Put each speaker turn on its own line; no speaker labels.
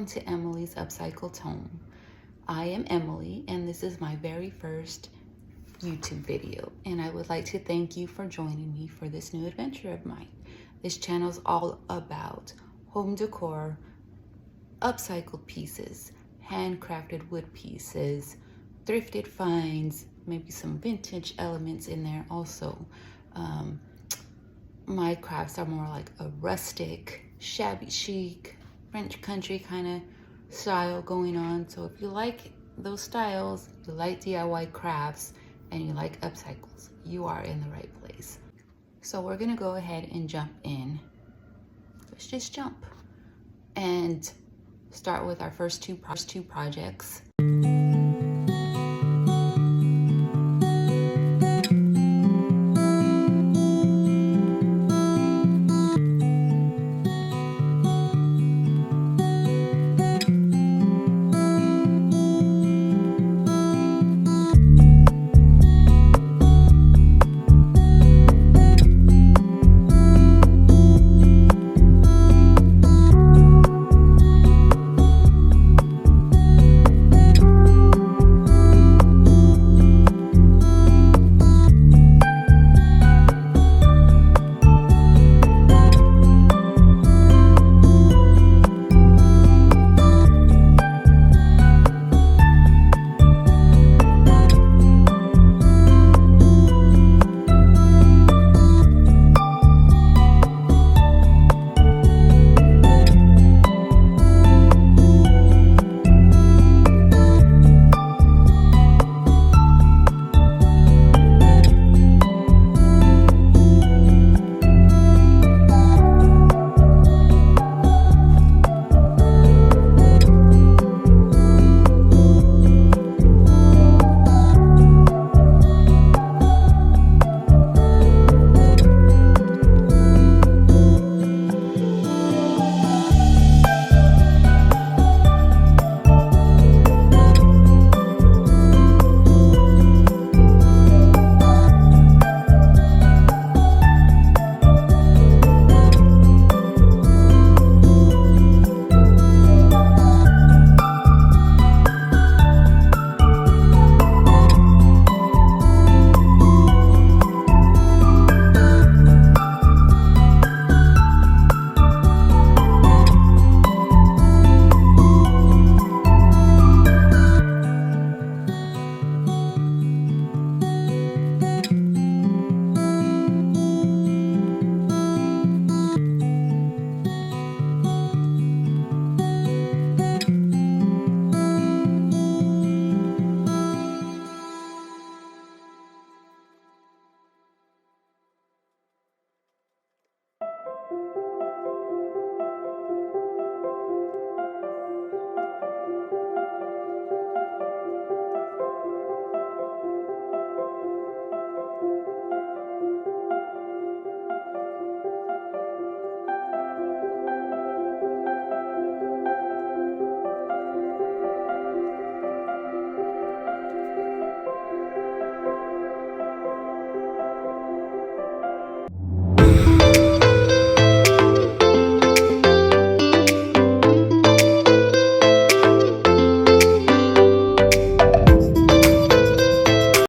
welcome to Emily's Upcycled Home. I am Emily and this is my very first YouTube video, and I would like to thank you for joining me for this new adventure of mine. This channel is all about home decor, upcycled pieces, handcrafted wood pieces, thrifted finds, maybe some vintage elements in there also. My crafts are more like a rustic, shabby chic, French country kind of style going on. So if you like those styles, you like DIY crafts, and you like upcycles, you are in the right place. So we're gonna go ahead and jump in. Let's just jump and start with our first two projects.